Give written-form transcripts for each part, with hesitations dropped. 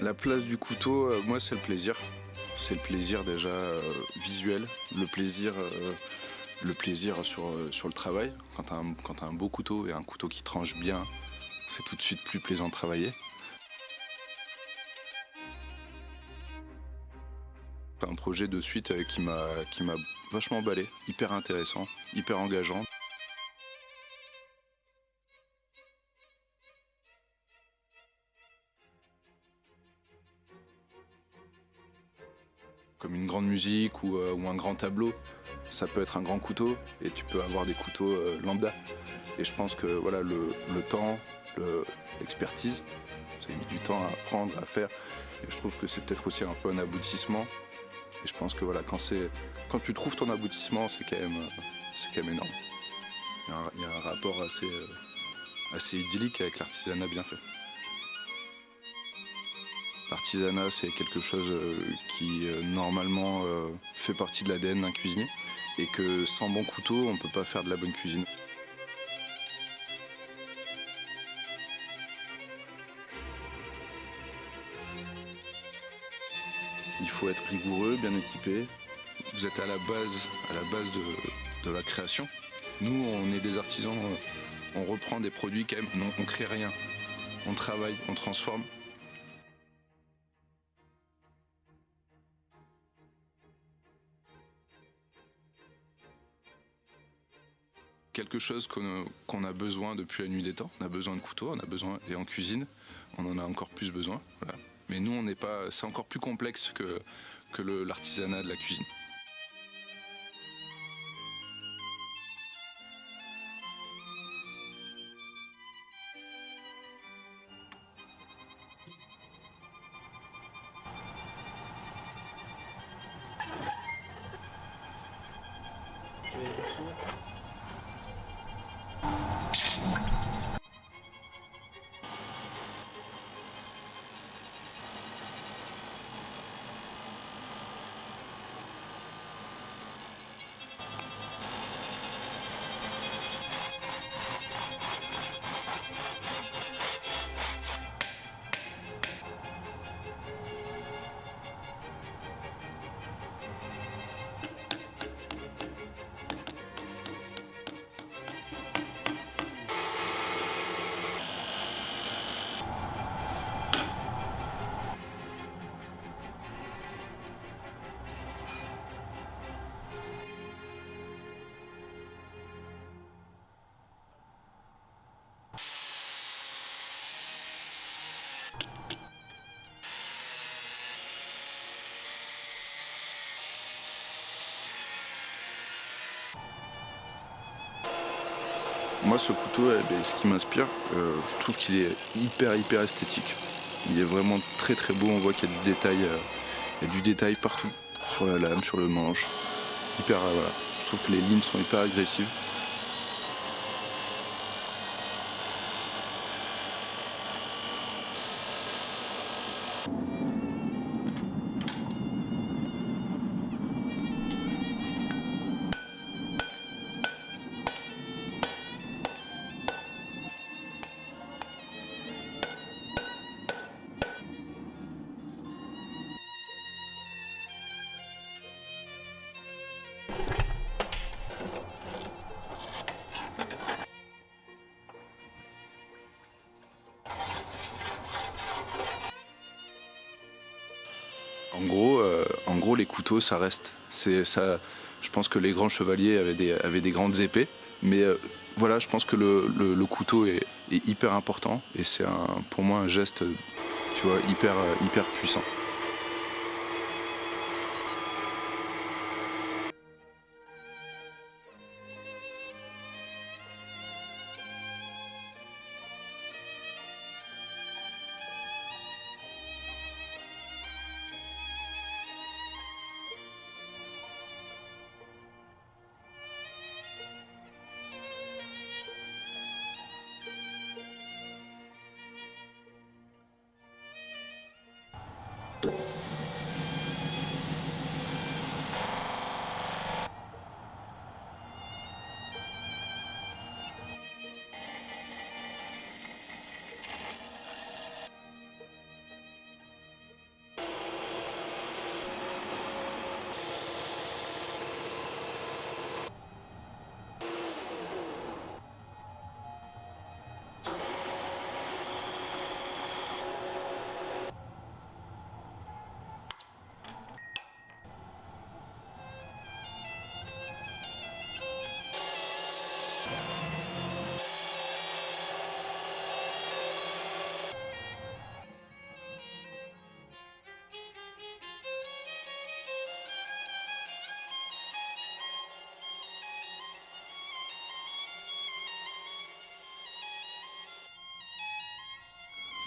La place du couteau, moi c'est le plaisir. C'est le plaisir déjà visuel, le plaisir sur le travail. Quand t'as un beau couteau et un couteau qui tranche bien, c'est tout de suite plus plaisant de travailler. Un projet de suite qui m'a vachement emballé, hyper intéressant, hyper engageant. Comme une grande musique ou un grand tableau, ça peut être un grand couteau et tu peux avoir des couteaux lambda. Et je pense que voilà, le temps, l'expertise, ça a mis du temps à apprendre, à faire. Et je trouve que c'est peut-être aussi un peu un aboutissement. Et je pense que voilà, quand tu trouves ton aboutissement, c'est quand même énorme. Il y a un rapport assez idyllique avec l'artisanat bien fait. L'artisanat, c'est quelque chose qui normalement fait partie de l'ADN d'un cuisinier et que sans bon couteau, on ne peut pas faire de la bonne cuisine. Il faut être rigoureux, bien équipé. Vous êtes à la base de la création. Nous, on est des artisans, on reprend des produits quand même, non, on crée rien. On travaille, on transforme. Quelque chose qu'on a besoin depuis la nuit des temps. On a besoin de couteaux, on a besoin, et en cuisine, on en a encore plus besoin. Voilà. Mais nous, on n'est pas, c'est encore plus complexe que l'artisanat de la cuisine. Moi, ce couteau, ce qui m'inspire, je trouve qu'il est hyper esthétique. Il est vraiment très beau. On voit qu'il y a il y a du détail partout, sur la lame, sur le manche. Voilà. Je trouve que les lignes sont hyper agressives. En gros, les couteaux, ça reste. C'est ça. Je pense que les grands chevaliers avaient des grandes épées, mais voilà, je pense que le couteau est hyper important et c'est pour moi un geste, tu vois, hyper puissant.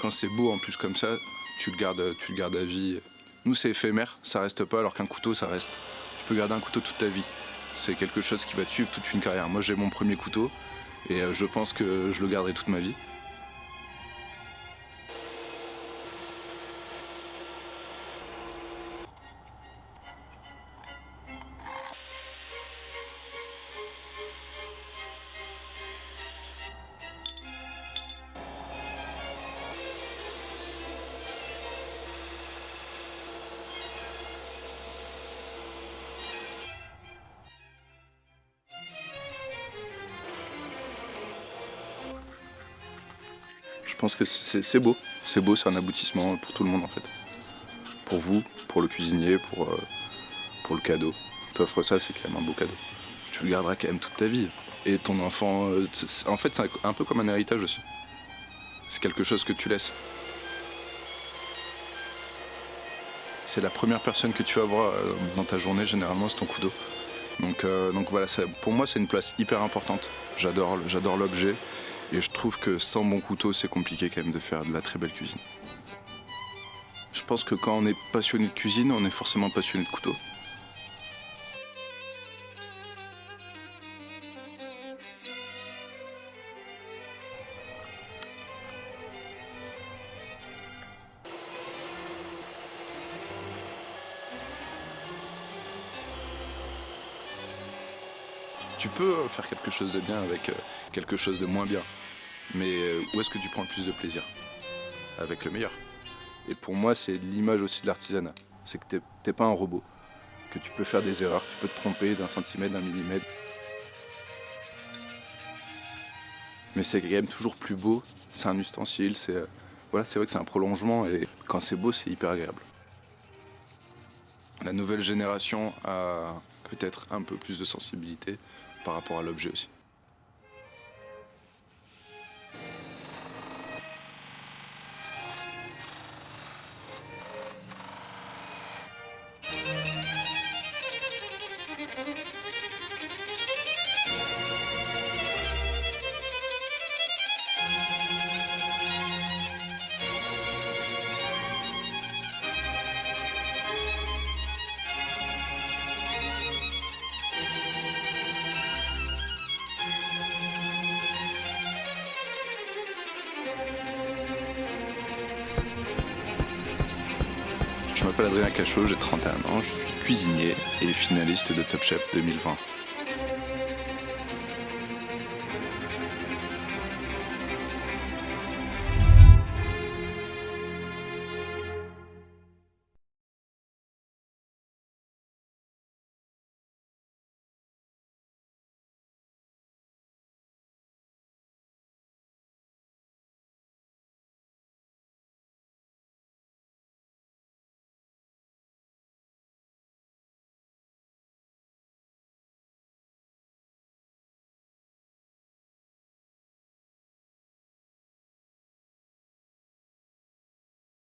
quand c'est beau en plus comme ça, tu le gardes à vie. Nous, c'est éphémère, ça reste pas, alors qu'un couteau, ça reste. Tu peux garder un couteau toute ta vie. C'est quelque chose qui va te suivre toute une carrière. Moi, j'ai mon premier couteau et je pense que je le garderai toute ma vie. Je pense que c'est beau. C'est beau, c'est un aboutissement pour tout le monde en fait. Pour vous, pour le cuisinier, pour le cadeau. T'offres ça, c'est quand même un beau cadeau. Tu le garderas quand même toute ta vie. Et ton enfant, en fait, c'est un peu comme un héritage aussi. C'est quelque chose que tu laisses. C'est la première personne que tu vas voir dans ta journée, généralement, c'est ton couteau. Donc voilà, pour moi, c'est une place hyper importante. J'adore l'objet. Et je trouve que sans bon couteau, c'est compliqué quand même de faire de la très belle cuisine. Je pense que quand on est passionné de cuisine, on est forcément passionné de couteau. Tu peux faire quelque chose de bien avec quelque chose de moins bien. Mais où est-ce que tu prends le plus de plaisir? Avec le meilleur. Et pour moi, c'est l'image aussi de l'artisanat. C'est que t'es pas un robot. Que tu peux faire des erreurs, tu peux te tromper d'un centimètre, d'un millimètre. Mais c'est quand même toujours plus beau. C'est un ustensile, voilà, c'est vrai que c'est un prolongement. Et quand c'est beau, c'est hyper agréable. La nouvelle génération a peut-être un peu plus de sensibilité par rapport à l'objet aussi. Je m'appelle Adrien Cachot, j'ai 31 ans, je suis cuisinier et finaliste de Top Chef 2020.